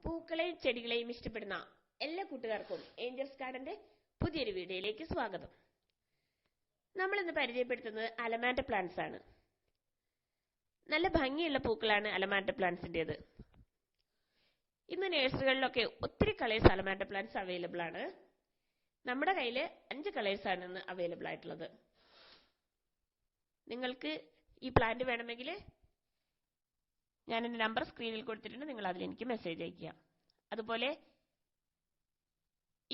പൂക്കളെയും ചെടികളെയും ഇഷ്ടപ്പെടുന്ന എല്ലാ കൂട്ടുകാർക്കും ഏഞ്ചൽസ് ഗാർഡന്റെ പുതിയൊരു വീഡിയോയിലേക്ക് സ്വാഗതം. നമ്മൾ ഇന്ന് പരിചയപ്പെടുത്തുന്നത് അലമാൻഡ പ്ലാന്റ്സ് ആണ്. നല്ല ഭംഗിയുള്ള പൂക്കളാണ് അലമാൻഡ പ്ലാന്റ്സിന്റേത്. ഇന്ന് നഴ്സറികളിലൊക്കെ ഒത്തിരി കളേഴ്സ് അലമാൻഡ പ്ലാന്റ്സ് അവൈലബിൾ ആണ്. നമ്മുടെ കയ്യിൽ 5 കളേഴ്സ് ആണ് ഇന്ന് അവൈലബിൾ ആയിട്ടുള്ളത്. നിങ്ങൾക്ക് ഈ പ്ലാന്റ് വേണമെങ്കിൽ ഞാൻ എൻ്റെ നമ്പർ സ്ക്രീനിൽ കൊടുത്തിട്ടുണ്ട്. നിങ്ങൾ അതിൽ എനിക്ക് മെസ്സേജ് അയക്കുക. അതുപോലെ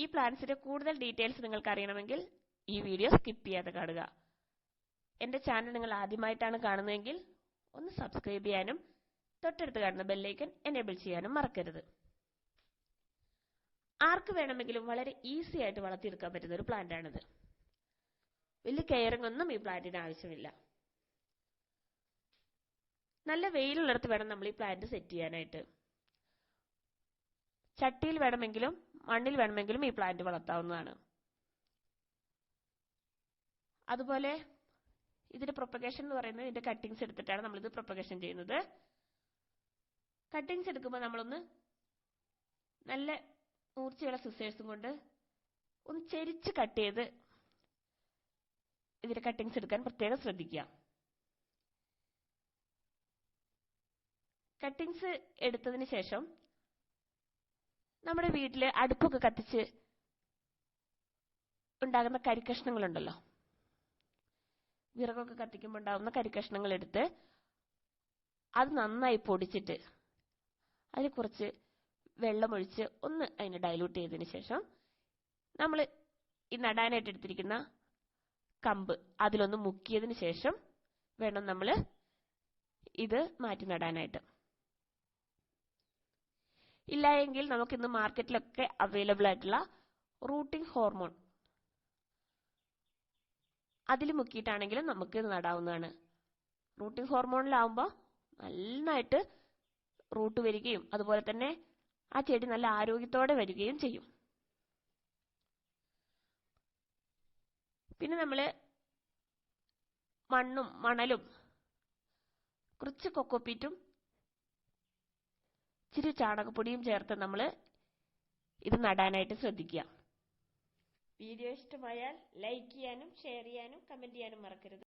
ഈ പ്ലാന്റ്സിന്റെ കൂടുതൽ ഡീറ്റെയിൽസ് നിങ്ങൾക്ക് അറിയണമെങ്കിൽ ഈ വീഡിയോ സ്കിപ്പ് ചെയ്യാതെ കാണുക. എൻ്റെ ചാനൽ നിങ്ങൾ ആദ്യമായിട്ടാണ് കാണുന്നതെങ്കിൽ ഒന്ന് സബ്സ്ക്രൈബ് ചെയ്യാനും തൊട്ടടുത്ത് കാണുന്ന ബെല്ലൈക്കൺ എനേബിൾ ചെയ്യാനും മറക്കരുത്. ആർക്ക് വേണമെങ്കിലും വളരെ ഈസി ആയിട്ട് വളർത്തിയെടുക്കാൻ പറ്റുന്ന ഒരു പ്ലാന്റ് ആണിത്. വലിയ കെയറിംഗ് ഒന്നും ഈ പ്ലാന്റിന് ആവശ്യമില്ല. നല്ല വെയിലുള്ളിടത്ത് വേണം നമ്മൾ ഈ പ്ലാന്റ് സെറ്റ് ചെയ്യാനായിട്ട്. ചട്ടിയിൽ വേണമെങ്കിലും മണ്ണിൽ വേണമെങ്കിലും ഈ പ്ലാന്റ് വളർത്താവുന്നതാണ്. അതുപോലെ ഇതിന്റെ പ്രൊപ്പഗേഷൻ എന്ന് പറയുന്നത് ഇതിന്റെ കട്ടിങ്സ് എടുത്തിട്ടാണ് നമ്മൾ ഇത് പ്രൊപ്പഗേഷൻ ചെയ്യുന്നത്. കട്ടിങ്സ് എടുക്കുമ്പോൾ നമ്മളൊന്ന് നല്ല മൂർച്ചയുള്ള സിസേഴ്സും കൊണ്ട് ഒന്ന് ചെരിച്ച് കട്ട് ചെയ്ത് ഇതിന്റെ കട്ടിങ്സ് എടുക്കാൻ പ്രത്യേകം ശ്രദ്ധിക്കുക. കട്ടിങ്സ് എടുത്തതിന് ശേഷം നമ്മുടെ വീട്ടിൽ അടുപ്പൊക്കെ കത്തിച്ച് ഉണ്ടാകുന്ന കരിക്കഷ്ണങ്ങളുണ്ടല്ലോ, വിറകൊക്കെ കത്തിക്കുമ്പോൾ ഉണ്ടാകുന്ന കരിക്കഷ്ണങ്ങൾ എടുത്ത് അത് നന്നായി പൊടിച്ചിട്ട് അതിൽ കുറച്ച് വെള്ളമൊഴിച്ച് ഒന്ന് അതിനെ ഡൈലൂട്ട് ചെയ്തതിന് ശേഷം നമ്മൾ ഈ നടാനായിട്ട് എടുത്തിരിക്കുന്ന കമ്പ് അതിലൊന്ന് മുക്കിയതിന് ശേഷം വേണം നമ്മൾ ഇത് മാറ്റി നടാനായിട്ട്. ഇല്ല എങ്കിൽ നമുക്കിന്ന് മാർക്കറ്റിലൊക്കെ അവൈലബിൾ ആയിട്ടുള്ള റൂട്ടിംഗ് ഹോർമോൺ അതിൽ മുക്കിയിട്ടാണെങ്കിലും നമുക്ക് ഇത് നടാവുന്നതാണ്. റൂട്ടിംഗ് ഹോർമോണിലാവുമ്പോൾ നന്നായിട്ട് റൂട്ട് വരികയും അതുപോലെ തന്നെ ആ ചെടി നല്ല ആരോഗ്യത്തോടെ വരികയും ചെയ്യും. പിന്നെ നമ്മൾ മണ്ണും മണലും കുറച്ച് കൊക്കോപ്പീറ്റും ഇച്ചിരി ചാണകപ്പൊടിയും ചേർത്ത് നമ്മൾ ഇത് നടാനായിട്ട് ശ്രദ്ധിക്കുക. വീഡിയോ ഇഷ്ടമായാൽ ലൈക്ക് ചെയ്യാനും ഷെയർ ചെയ്യാനും കമന്റ് ചെയ്യാനും മറക്കരുത്.